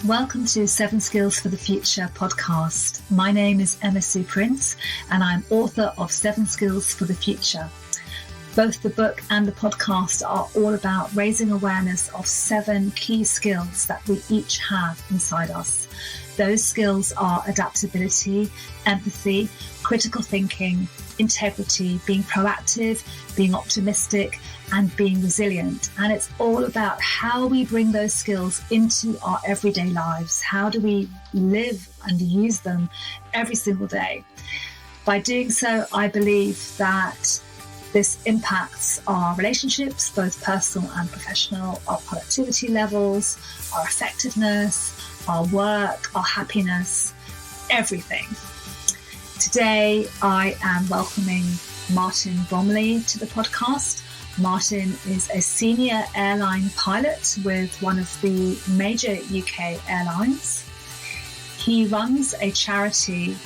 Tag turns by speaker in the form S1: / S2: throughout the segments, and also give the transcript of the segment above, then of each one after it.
S1: Welcome to Seven Skills for the Future podcast. My name is Emma Sue Prince and I'm author of Seven Skills for the Future. Both the book and the podcast are all about raising awareness of 7 key skills that we each have inside us. Those skills are adaptability, empathy, critical thinking, integrity, being proactive, being optimistic, and being resilient. And it's all about how we bring those skills into our everyday lives. How do we live and use them every single day? By doing so, I believe that this impacts our relationships, both personal and professional, our productivity levels, our effectiveness, our work, our happiness, everything. Today, I am welcoming Martin Bromiley to the podcast. Martin is a senior airline pilot with one of the major UK airlines. He runs a charity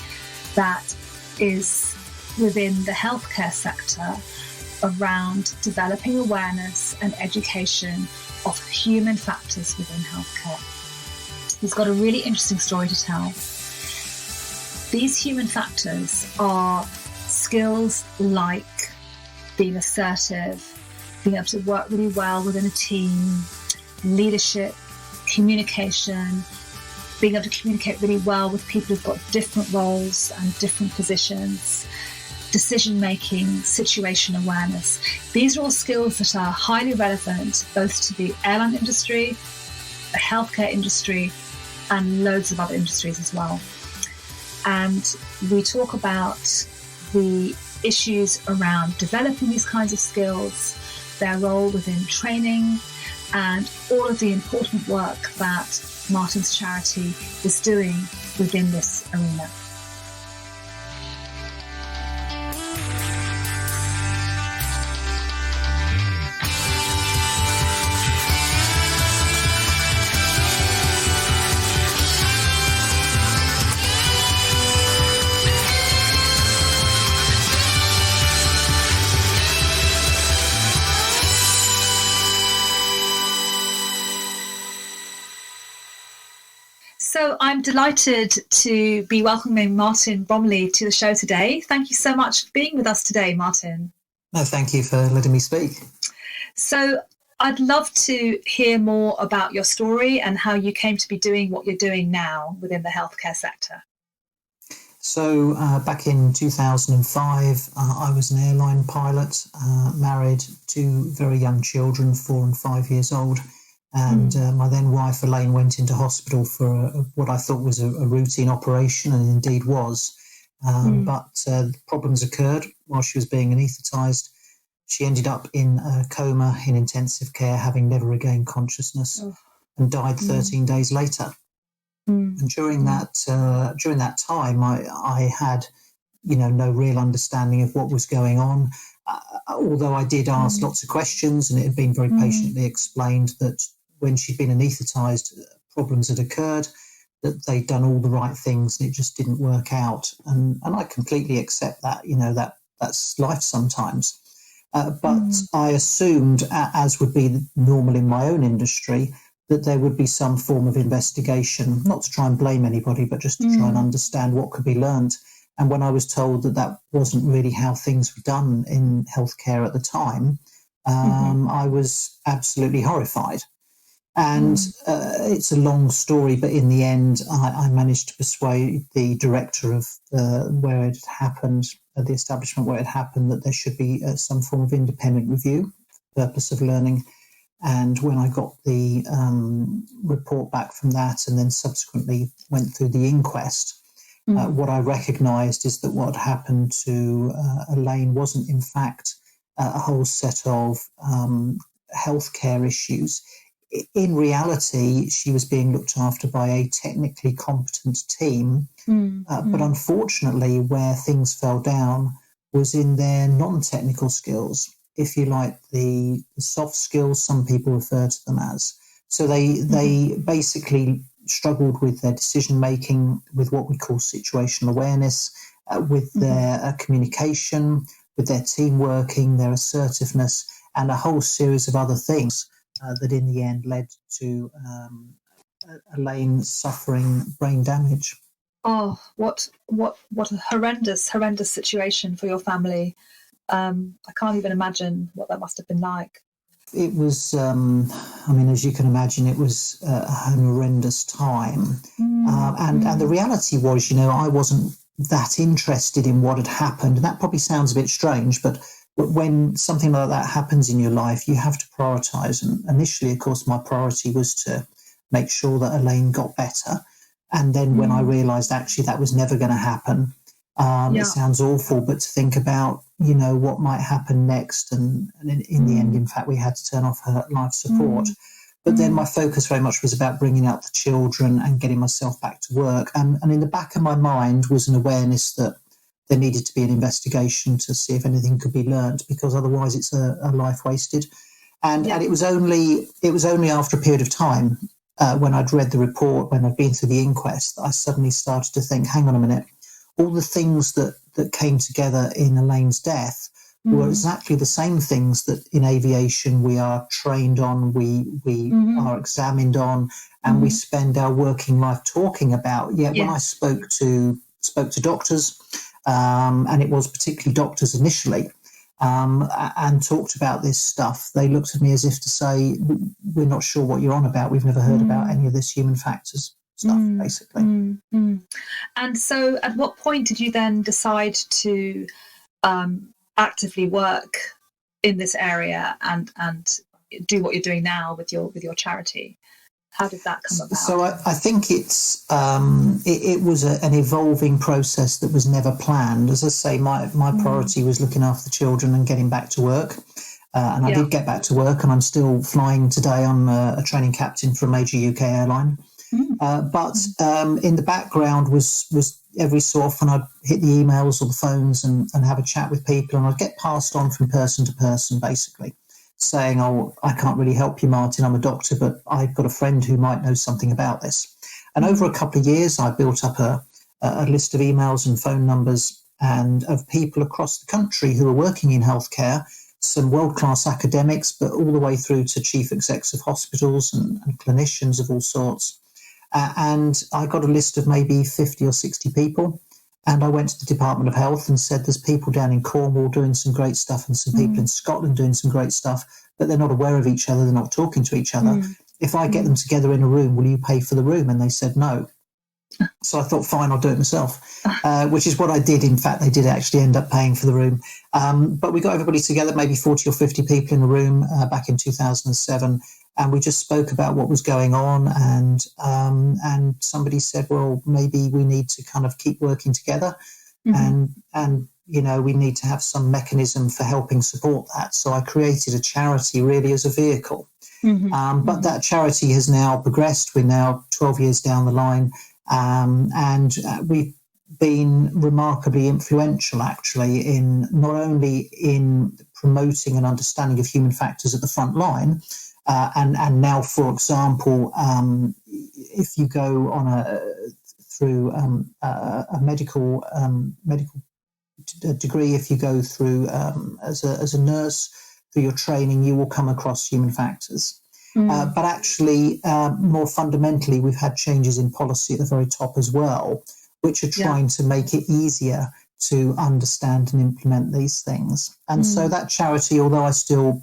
S1: that is within the healthcare sector around developing awareness and education of human factors within healthcare. He's got a really interesting story to tell. These human factors are skills like being assertive, being able to work really well within a team, leadership, communication, being able to communicate really well with people who've got different roles and different positions, decision-making, situation awareness. These are all skills that are highly relevant both to the airline industry, the healthcare industry, and loads of other industries as well. And we talk about the issues around developing these kinds of skills, their role within training, and all of the important work that Martin's charity is doing within this arena. So I'm delighted to be welcoming Martin Bromiley to the show today. Thank you so much for being with us today, Martin.
S2: No, thank you for letting me speak.
S1: So I'd love to hear more about your story and how you came to be doing what you're doing now within the healthcare sector.
S2: So back in 2005, I was an airline pilot, married, 2 very young children, 4 and 5 years old. And my then wife, Elaine, went into hospital for what I thought was a routine operation, and indeed was. But problems occurred while she was being anaesthetised. She ended up in a coma in intensive care, having never regained consciousness, and died 13 days later. And during that time, I had, no real understanding of what was going on. Although I did ask lots of questions, and it had been very patiently explained that when she'd been anaesthetised, problems had occurred, that they'd done all the right things and it just didn't work out. And I completely accept that, that's life sometimes. But I assumed, as would be normal in my own industry, that there would be some form of investigation, not to try and blame anybody, but just to try and understand what could be learned. And when I was told that that wasn't really how things were done in healthcare at the time, I was absolutely horrified. And it's a long story, but in the end, I managed to persuade the director of where it happened, the establishment where it happened, that there should be some form of independent review for the purpose of learning. And when I got the report back from that and then subsequently went through the inquest, what I recognised is that what happened to Elaine wasn't, in fact, a whole set of healthcare issues. In reality, she was being looked after by a technically competent team, but unfortunately, where things fell down was in their non-technical skills, if you like, the soft skills, some people refer to them as. So they basically struggled with their decision-making, with what we call situational awareness, with their communication, with their team working, their assertiveness, and a whole series of other things that in the end led to Elaine suffering brain damage.
S1: Oh, what a horrendous situation for your family. I can't even imagine what that must have been like.
S2: It was, as you can imagine, it was a horrendous time. And the reality was, I wasn't that interested in what had happened. And that probably sounds a bit strange, but when something like that happens in your life, you have to prioritise. And initially, of course, my priority was to make sure that Elaine got better. And then when I realised actually that was never going to happen, it sounds awful, but to think about, what might happen next. And in the end, in fact, we had to turn off her life support. But then my focus very much was about bringing up the children and getting myself back to work. And in the back of my mind was an awareness that there needed to be an investigation to see if anything could be learnt, because otherwise it's a life wasted. And it was only after a period of time, when I'd read the report, when I'd been to the inquest, that I suddenly started to think, hang on a minute, all the things that came together in Elaine's death were exactly the same things that in aviation we are trained on, we are examined on, and we spend our working life talking about. Yet when I spoke to doctors, and it was particularly doctors initially, and talked about this stuff, they looked at me as if to say, we're not sure what you're on about. We've never heard about any of this human factors stuff, basically.
S1: And so at what point did you then decide to actively work in this area and do what you're doing now with your charity? How did that come about?
S2: So I think it was an evolving process that was never planned. As I say, my priority was looking after the children and getting back to work. And I did get back to work, and I'm still flying today. I'm a training captain for a major UK airline. But in the background was every so often I'd hit the emails or the phones and have a chat with people, and I'd get passed on from person to person, basically, saying, oh, I can't really help you, Martin, I'm a doctor, but I've got a friend who might know something about this. And over a couple of years, I built up a list of emails and phone numbers and of people across the country who are working in healthcare, some world-class academics, but all the way through to chief execs of hospitals and clinicians of all sorts. And I got a list of maybe 50 or 60 people. And I went to the Department of Health and said, there's people down in Cornwall doing some great stuff and some people in Scotland doing some great stuff, but they're not aware of each other. They're not talking to each other. If I get them together in a room, will you pay for the room? And they said no. So I thought, fine, I'll do it myself, which is what I did. In fact, they did actually end up paying for the room. But we got everybody together, maybe 40 or 50 people in a room back in 2007. And we just spoke about what was going on, and somebody said, well, maybe we need to kind of keep working together, and we need to have some mechanism for helping support that. So I created a charity really as a vehicle. But that charity has now progressed. We're now 12 years down the line, and we've been remarkably influential, actually, in not only in promoting an understanding of human factors at the front line, and now, for example, if you go on through a medical degree, if you go through as a nurse through your training, you will come across human factors. But actually, more fundamentally, we've had changes in policy at the very top as well, which are trying to make it easier to understand and implement these things. And so that charity, although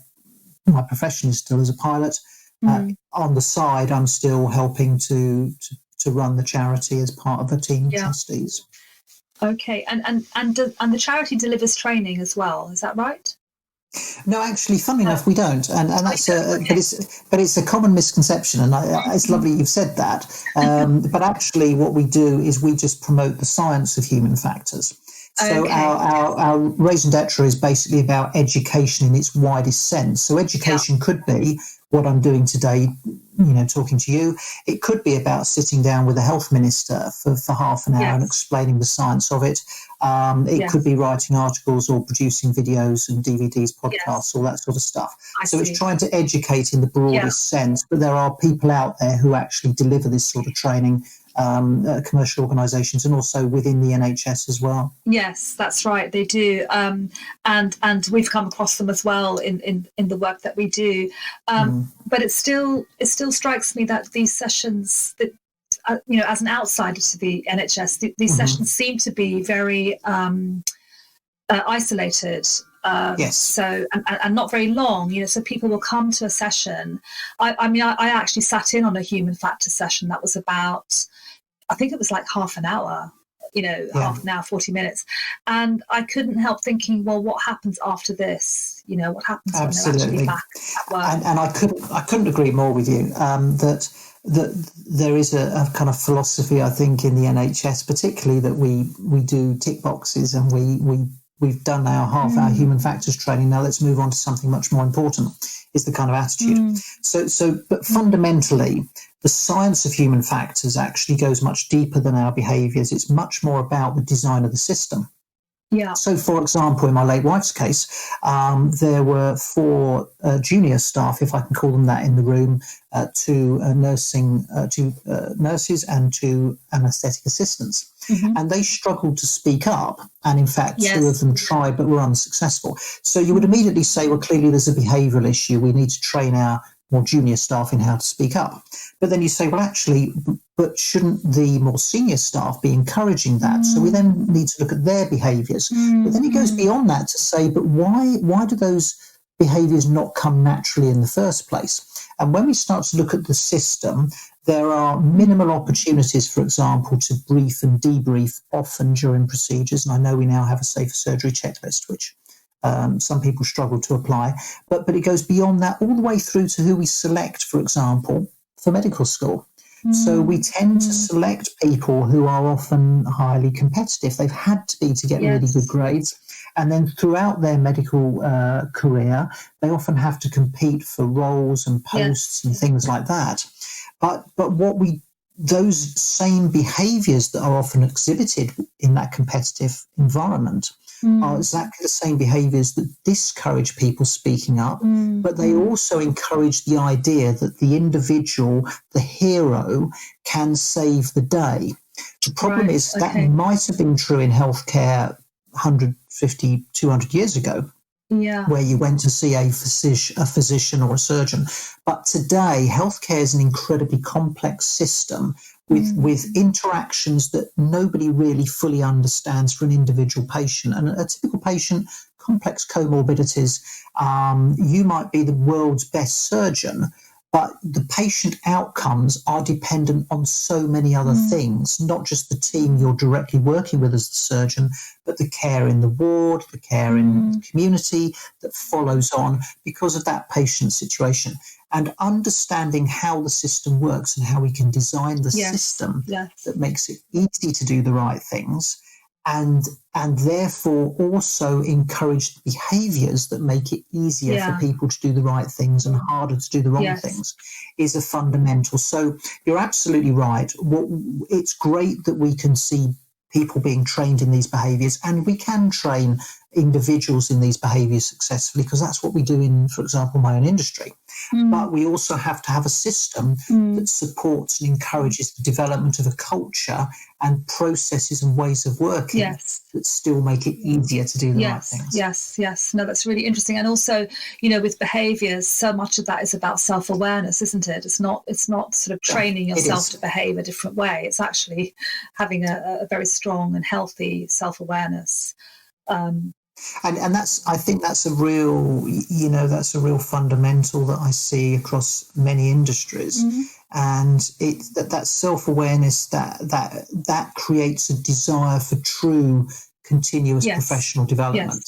S2: my profession is still as a pilot, on the side, I'm still helping to run the charity as part of a team of trustees.
S1: Okay, and the charity delivers training as well, is that right?
S2: No, actually, funnily enough, we don't, and that's but it's a common misconception, and it's lovely you've said that. But actually, what we do is we just promote the science of human factors. So our raison d'etre is basically about education in its widest sense. So education could be what I'm doing today, talking to you. It could be about sitting down with a health minister for half an hour and explaining the science of it. It could be writing articles or producing videos and DVDs, podcasts, all that sort of stuff. It's trying to educate in the broadest sense, but there are people out there who actually deliver this sort of training commercial organisations, and also within the NHS as well.
S1: Yes, that's right. They do, and we've come across them as well in the work that we do. But it still strikes me that these sessions, that as an outsider to the NHS, these sessions seem to be very isolated.
S2: Yes.
S1: So and not very long. So people will come to a session. I actually sat in on a human factors session that was about, I think it was like half an hour. Half an hour, 40 minutes. And I couldn't help thinking, well, what happens after this? What happens when they're actually back at work?
S2: And I couldn't agree more with you, that there is a kind of philosophy, I think, in the NHS, particularly that we do tick boxes, and we've done our half-hour human factors training. Now let's move on to something much more important, is the kind of attitude. But fundamentally, the science of human factors actually goes much deeper than our behaviours. It's much more about the design of the system.
S1: Yeah.
S2: So, for example, in my late wife's case, there were 4 junior staff, if I can call them that, in the room, 2 nurses and 2 anaesthetic assistants. And they struggled to speak up. And in fact, 2 of them tried but were unsuccessful. So you would immediately say, well, clearly there's a behavioural issue. We need to train our more junior staff in how to speak up. But then you say, well, actually, but shouldn't the more senior staff be encouraging that? So we then need to look at their behaviours. But then it goes beyond that to say, but why do those behaviours not come naturally in the first place? And when we start to look at the system, there are minimal opportunities, for example, to brief and debrief often during procedures. And I know we now have a safer surgery checklist, which some people struggle to apply. But it goes beyond that, all the way through to who we select, for example, for medical school. So we tend to select people who are often highly competitive. They've had to be to get really good grades. And then throughout their medical career, they often have to compete for roles and posts and things like that. But those same behaviours that are often exhibited in that competitive environment are exactly the same behaviours that discourage people speaking up, but they also encourage the idea that the individual, the hero, can save the day. The problem is that might have been true in healthcare 150, 200 years ago, where you went to see a physician or a surgeon. But today, healthcare is an incredibly complex system with interactions that nobody really fully understands for an individual patient. And a typical patient, complex comorbidities, you might be the world's best surgeon, but the patient outcomes are dependent on so many other things, not just the team you're directly working with as the surgeon, but the care in the ward, the care in the community that follows on because of that patient situation. And understanding how the system works and how we can design the system that makes it easy to do the right things, and therefore also encourage the behaviours that make it easier for people to do the right things and harder to do the wrong things, is a fundamental. So you're absolutely right. It's great that we can see people being trained in these behaviours, and we can train individuals in these behaviours successfully, because that's what we do in, for example, my own industry. But we also have to have a system that supports and encourages the development of a culture and processes and ways of working that still make it easier to do the right things.
S1: Yes. No, that's really interesting. And also, with behaviours, so much of that is about self-awareness, isn't it? It's not sort of training yourself to behave a different way. It's actually having a very strong and healthy self-awareness.
S2: And I think that's a real fundamental that I see across many industries. And that self-awareness that creates a desire for true continuous professional development.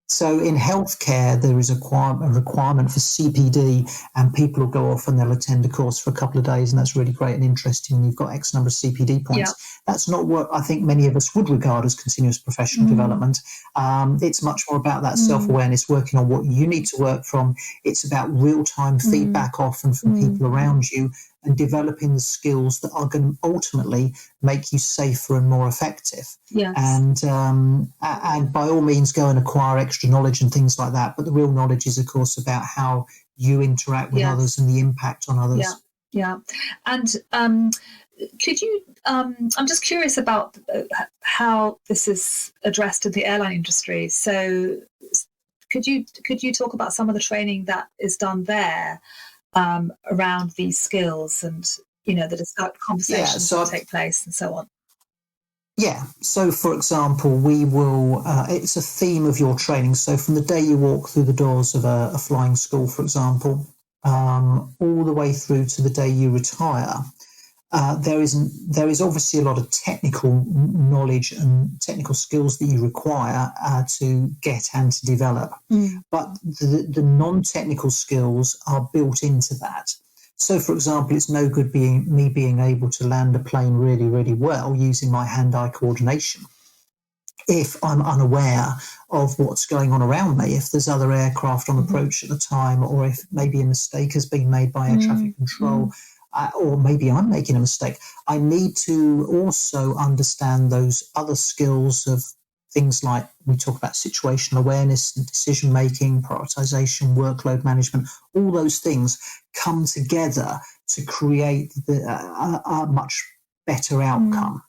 S2: So in healthcare, there is a requirement for CPD, and people will go off and they'll attend a course for a couple of days, and that's really great and interesting. And you've got X number of CPD points. That's not what I think many of us would regard as continuous professional development. It's much more about that self-awareness, working on what you need to work from. It's about real-time feedback often from people around you, and developing the skills that are going to ultimately make you safer and more effective. And by all means, go and acquire extra knowledge and things like that. But the real knowledge is, of course, about how you interact with others and the impact on others.
S1: And could you? I'm just curious about how this is addressed in the airline industry. So, could you talk about some of the training that is done there around these skills, and the conversations that take place and so on?
S2: Yeah. So, for example, we will. It's a theme of your training. So, from the day you walk through the doors of a flying school, for example, all the way through to the day you retire, there is obviously a lot of technical knowledge and technical skills that you require to get and to develop. But the non-technical skills are built into that. So, for example, it's no good me being able to land a plane really, really well using my hand-eye coordination if I'm unaware of what's going on around me, if there's other aircraft on approach at the time, or if maybe a mistake has been made by air traffic control, or maybe I'm making a mistake. I need to also understand those other skills of things like we talk about situational awareness and decision making, prioritization, workload management. All those things come together to create a much better outcome.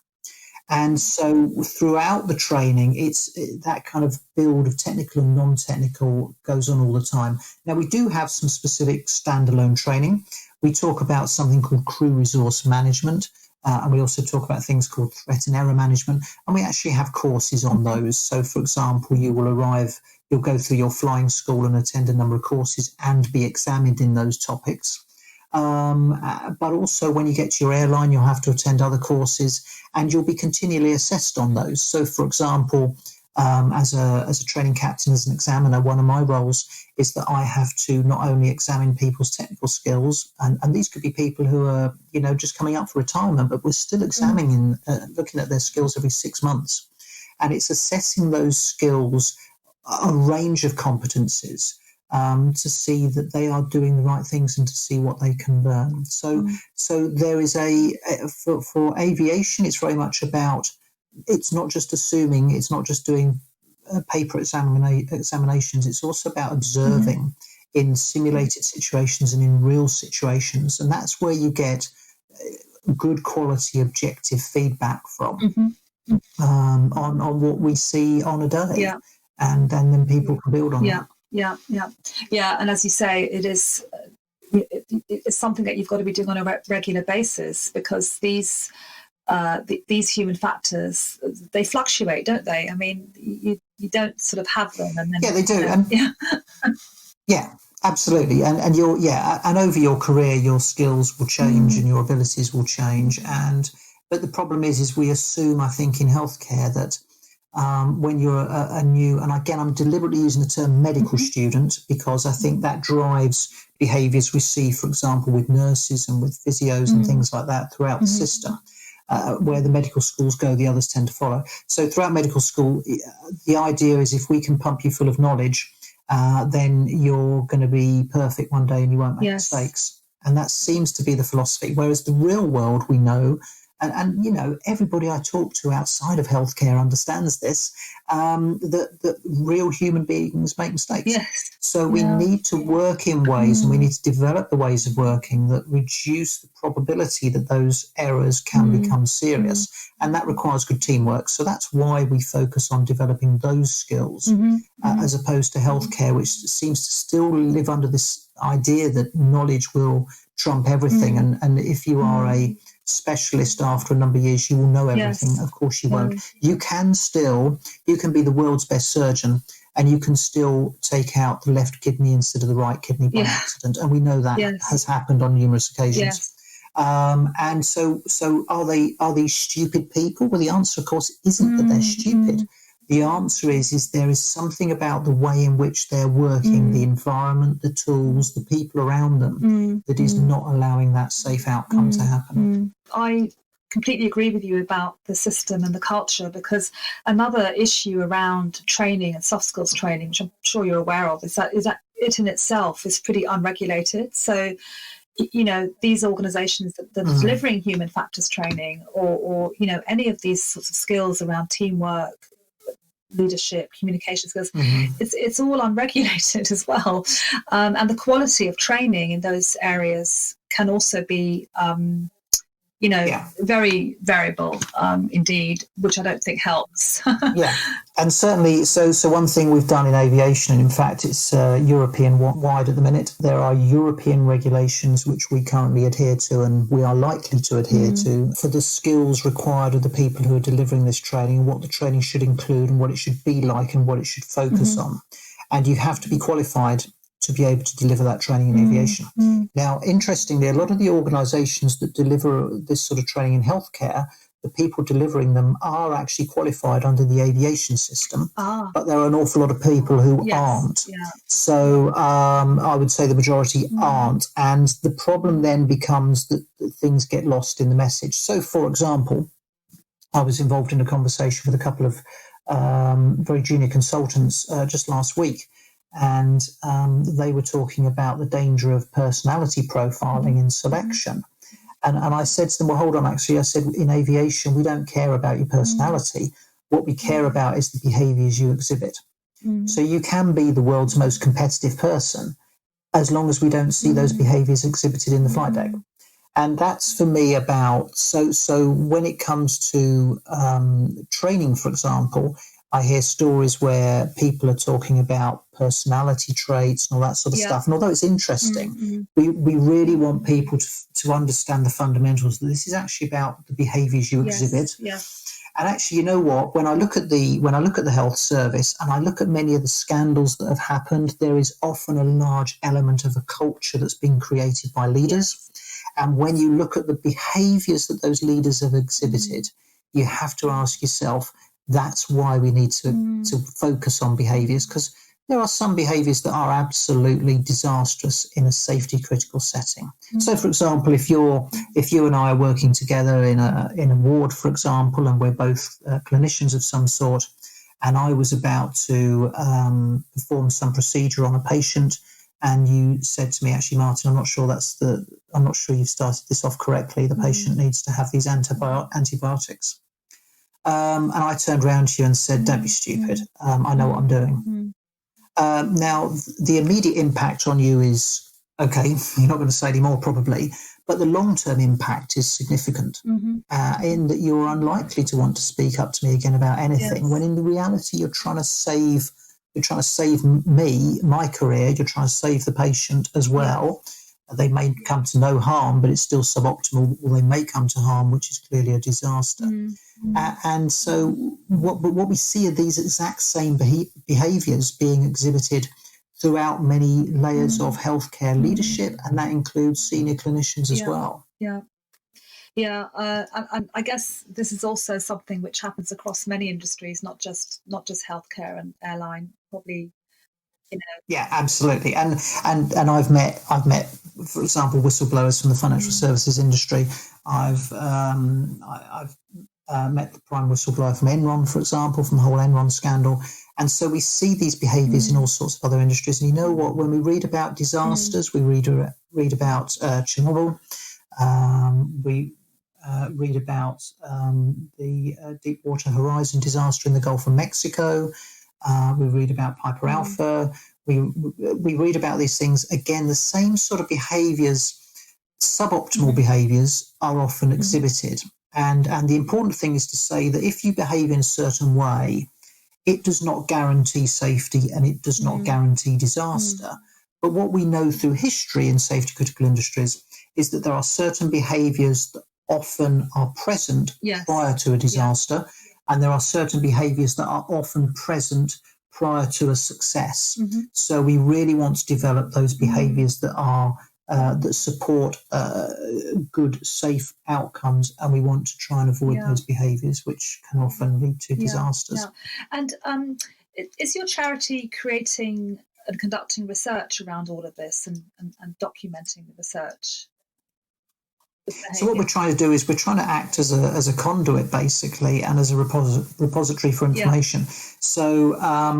S2: And so throughout the training, it's that kind of build of technical and non-technical goes on all the time. Now, we do have some specific standalone training. We talk about something called crew resource management, and we also talk about things called threat and error management, and we actually have courses on those. So, for example, you'll go through your flying school and attend a number of courses and be examined in those topics. But also when you get to your airline, you'll have to attend other courses and you'll be continually assessed on those. So, for example, as a training captain, as an examiner, one of my roles is that I have to not only examine people's technical skills, and these could be people who are, just coming up for retirement, but we're still examining, looking at their skills every 6 months. And it's assessing those skills, a range of competencies, to see that they are doing the right things and to see what they can learn. So there is for aviation, it's very much about, it's not just assuming, it's not just doing paper examinations, it's also about observing in simulated situations and in real situations. And that's where you get good quality objective feedback from on what we see on a day.
S1: Yeah.
S2: And then people can build on that.
S1: Yeah. And as you say, it's something that you've got to be doing on a regular basis, because these human factors, they fluctuate, don't they? I mean, you don't sort of have them, and then
S2: they do. Yeah, absolutely. And and over your career, your skills will change and your abilities will change. But the problem is we assume, I think, in healthcare that when you're a new, and again, I'm deliberately using the term medical student because I think that drives behaviours we see, for example, with nurses and with physios and things like that throughout the system. Where the medical schools go, the others tend to follow. So throughout medical school, the idea is if we can pump you full of knowledge, then you're going to be perfect one day and you won't make mistakes. And that seems to be the philosophy. Whereas the real world, we know, and everybody I talk to outside of healthcare understands this, that real human beings make mistakes.
S1: Yes.
S2: So we need to work in ways and we need to develop the ways of working that reduce the probability that those errors can become serious. And that requires good teamwork. So that's why we focus on developing those skills as opposed to healthcare, which seems to still live under this idea that knowledge will trump everything. And if you are a specialist after a number of years, you will know everything.
S1: Yes.
S2: Of course you won't. You can be the world's best surgeon and you can still take out the left kidney instead of the right kidney by accident. And we know that has happened on numerous occasions. And so are these stupid people? Well, the answer, of course, isn't that they're stupid. The answer is there is something about the way in which they're working, the environment, the tools, the people around them that is not allowing that safe outcome to happen.
S1: I completely agree with you about the system and the culture, because another issue around training and soft skills training, which I'm sure you're aware of, is that it in itself is pretty unregulated. So, these organisations that are delivering human factors training or any of these sorts of skills around teamwork, leadership, communication skills, it's all unregulated as well. And the quality of training in those areas can also be very variable indeed, which I don't think helps.
S2: Yeah, and certainly, so one thing we've done in aviation, and in fact it's European wide at the minute, there are European regulations which we currently adhere to and we are likely to adhere to for the skills required of the people who are delivering this training and what the training should include and what it should be like and what it should focus on. And you have to be qualified to be able to deliver that training in aviation. Now, interestingly, a lot of the organisations that deliver this sort of training in healthcare, the people delivering them are actually qualified under the aviation system, but there are an awful lot of people who aren't. Yeah. So I would say the majority aren't. And the problem then becomes that things get lost in the message. So, for example, I was involved in a conversation with a couple of very junior consultants just last week. And they were talking about the danger of personality profiling in selection. And I said to them, well, hold on, actually, I said, in aviation, we don't care about your personality. What we care about is the behaviours you exhibit. So you can be the world's most competitive person as long as we don't see those behaviours exhibited in the flight deck. And that's for me about, so when it comes to training, for example, I hear stories where people are talking about personality traits and all that sort of stuff. And although it's interesting, we really want people to understand the fundamentals, that this is actually about the behaviours you exhibit. And actually, you know what? When I look at the health service and I look at many of the scandals that have happened, there is often a large element of a culture that's been created by leaders. And when you look at the behaviours that those leaders have exhibited, you have to ask yourself, that's why we need to focus on behaviours, because there are some behaviours that are absolutely disastrous in a safety critical setting. So, for example, if you and I are working together in a ward, for example, and we're both clinicians of some sort, and I was about to perform some procedure on a patient, and you said to me, actually, Martin, I'm not sure you've started this off correctly. The patient needs to have these antibiotics. And I turned around to you and said, don't be stupid. I know what I'm doing. Now, the immediate impact on you is, okay, you're not going to say any more probably, but the long-term impact is significant in that you're unlikely to want to speak up to me again about anything, when in reality you're trying to save me, my career, you're trying to save the patient as well. They may come to no harm, but it's still suboptimal, or they may come to harm, which is clearly a disaster. And so what we see are these exact same behaviours being exhibited throughout many layers of healthcare leadership, and that includes senior clinicians as well.
S1: I guess this is also something which happens across many industries, not just healthcare and airline, probably.
S2: Yeah, absolutely. And I've met, for example, whistleblowers from the financial services industry. I've met the prime whistleblower from Enron, for example, from the whole Enron scandal. And so we see these behaviours in all sorts of other industries. And you know what? When we read about disasters, we read about Chernobyl. We read about the Deepwater Horizon disaster in the Gulf of Mexico. We read about Piper Alpha. We read about these things. Again, the same sort of behaviours, suboptimal behaviours, are often exhibited. And the important thing is to say that if you behave in a certain way, it does not guarantee safety and it does not guarantee disaster. But what we know through history in safety critical industries is that there are certain behaviours that often are present prior to a disaster. And there are certain behaviours that are often present prior to a success. So we really want to develop those behaviours that are that support good, safe outcomes, and we want to try and avoid those behaviours which can often lead to disasters.
S1: And is your charity creating and conducting research around all of this and documenting the research?
S2: So what we're trying to do is we're trying to act as a conduit, basically, and as a repository for information. So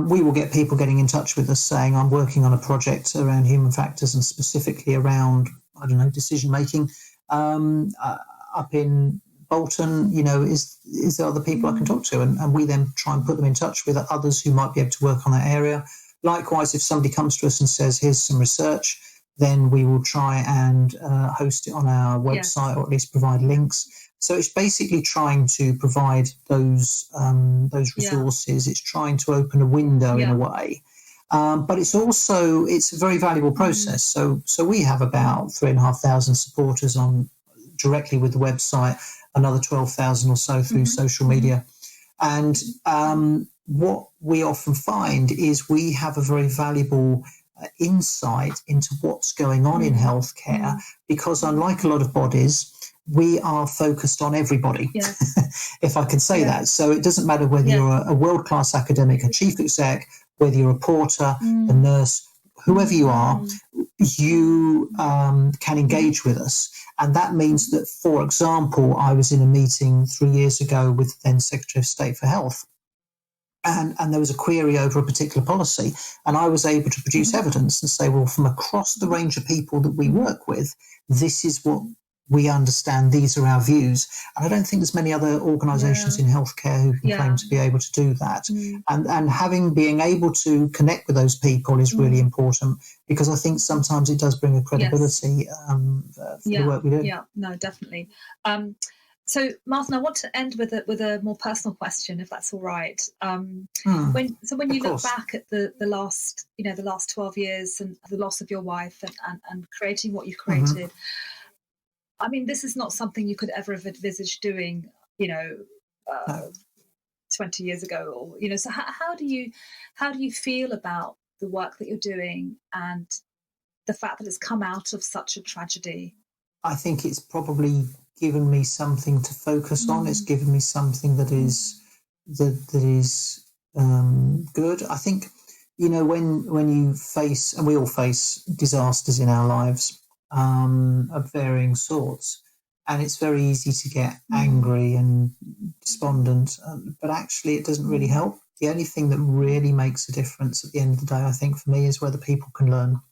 S2: we will get people getting in touch with us saying, I'm working on a project around human factors and specifically around, I don't know, decision making. Up in Bolton, is there other people I can talk to? And we then try and put them in touch with others who might be able to work on that area. Likewise, if somebody comes to us and says, here's some research, then we will try and host it on our website, or at least provide links. So it's basically trying to provide those resources. It's trying to open a window in a way. But it's a very valuable process. So we have about 3,500 supporters on directly with the website, another 12,000 or so through social media. And what we often find is we have a very valuable insight into what's going on in healthcare, because unlike a lot of bodies, we are focused on everybody, if I can say that. So it doesn't matter whether you're a world-class academic, a chief exec, whether you're a porter, a nurse, whoever you are, you can engage with us. And that means that, for example, I was in a meeting 3 years ago with the then Secretary of State for Health, and there was a query over a particular policy, and I was able to produce evidence and say, well, from across the range of people that we work with, this is what we understand, these are our views. And I don't think there's many other organisations in healthcare who can claim to be able to do that. And being able to connect with those people is really important, because I think sometimes it does bring a credibility for the work we do.
S1: Yeah, no, definitely. So, Martin, I want to end with a more personal question, if that's all right. When you look back at the last 12 years and the loss of your wife and creating what you've created, I mean, this is not something you could ever have envisaged doing, 20 years ago, or So how do you feel about the work that you're doing and the fact that it's come out of such a tragedy?
S2: I think it's probably given me something to focus on. It's given me something that is good. I think, when you face, and we all face disasters in our lives of varying sorts, and it's very easy to get angry and despondent, but actually it doesn't really help. The only thing that really makes a difference at the end of the day, I think, for me, is whether people can learn.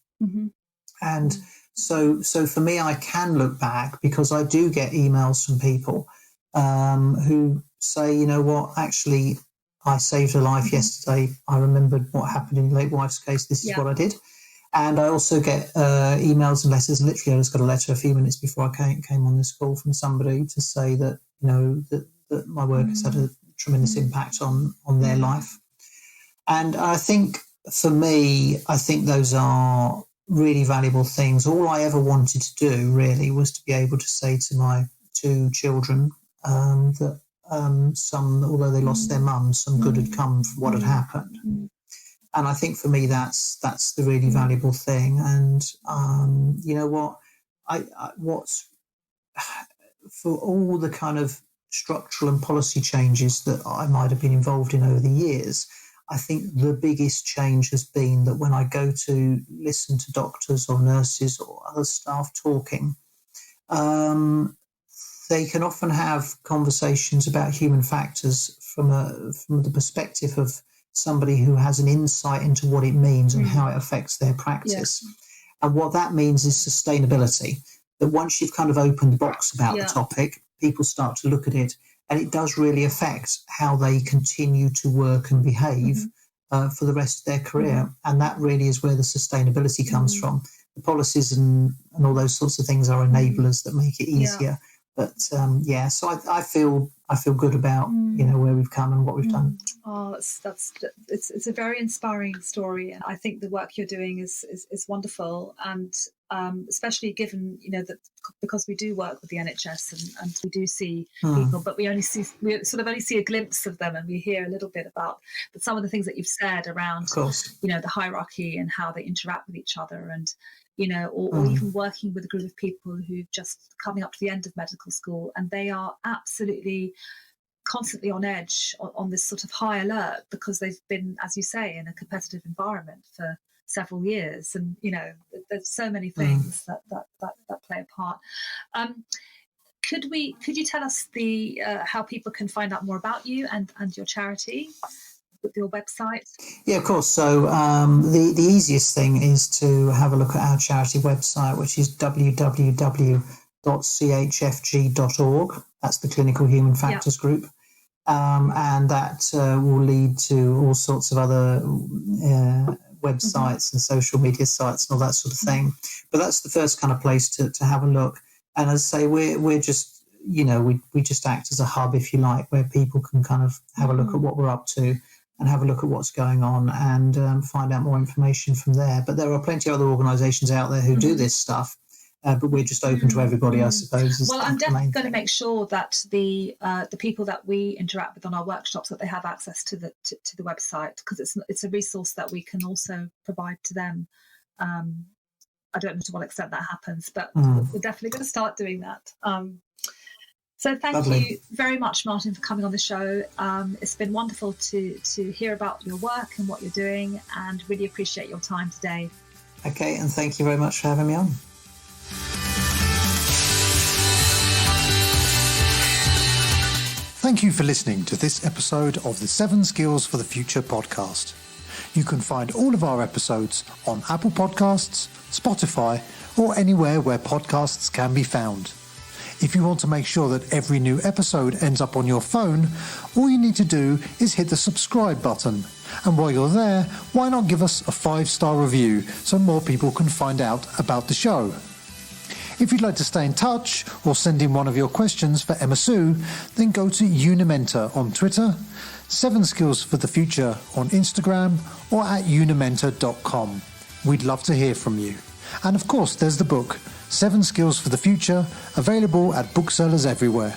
S2: And so for me, I can look back, because I do get emails from people who say, you know what, actually, I saved a life yesterday. I remembered what happened in your late wife's case. This is what I did. And I also get emails and letters. Literally, I just got a letter a few minutes before I came on this call from somebody to say that, that my work has had a tremendous impact on their life. And I think, for me, those are really valuable things. All I ever wanted to do, really, was to be able to say to my two children that although they lost their mum, some good had come from what had happened. And I think for me, that's the really valuable thing. And you know what? What's for all the kind of structural and policy changes that I might have been involved in over the years, I think the biggest change has been that when I go to listen to doctors or nurses or other staff talking, they can often have conversations about human factors from the perspective of somebody who has an insight into what it means and how it affects their practice. And what that means is sustainability, that once you've kind of opened the box about the topic, people start to look at it, and it does really affect how they continue to work and behave for the rest of their career. And that really is where the sustainability comes from. The policies and all those sorts of things are enablers that make it easier. But so I feel good about where we've come and what we've done.
S1: Oh, it's a very inspiring story, and I think the work you're doing is wonderful, and especially given that because we do work with the NHS and we do see people, but we sort of only see a glimpse of them, and we hear a little bit about some of the things that you've said around, the hierarchy and how they interact with each other, and or even working with a group of people who've just coming up to the end of medical school, and they are absolutely constantly on edge, on this sort of high alert, because they've been, as you say, in a competitive environment for several years, and there's so many things that play a part. Could you tell us how people can find out more about you and your charity? With your website?
S2: Yeah, of course. So the easiest thing is to have a look at our charity website, which is www.chfg.org. That's the Clinical Human Factors Group. And that will lead to all sorts of other websites and social media sites and all that sort of thing. But that's the first kind of place to have a look. And as I say, we're just, we just act as a hub, if you like, where people can kind of have a look at what we're up to and have a look at what's going on and find out more information from there. But there are plenty of other organisations out there who do this stuff. But we're just open to everybody, I suppose.
S1: Well, I'm definitely going to make sure that the people that we interact with on our workshops, that they have access to the website, because it's a resource that we can also provide to them. I don't know to what extent that happens, but we're definitely going to start doing that. So thank you very much, Martin, for coming on the show. It's been wonderful to hear about your work and what you're doing, and really appreciate your time today.
S2: Okay, and thank you very much for having me on.
S3: Thank you for listening to this episode of the 7 Skills for the Future podcast. You can find all of our episodes on Apple Podcasts, Spotify, or anywhere where podcasts can be found. If you want to make sure that every new episode ends up on your phone, all you need to do is hit the subscribe button. And while you're there, why not give us a 5-star review so more people can find out about the show? If you'd like to stay in touch or send in one of your questions for Emma Sue, then go to Unimentor on Twitter, 7 Skills for the Future on Instagram, or at unimentor.com. We'd love to hear from you. And of course, there's the book, 7 Skills for the Future, available at booksellers everywhere.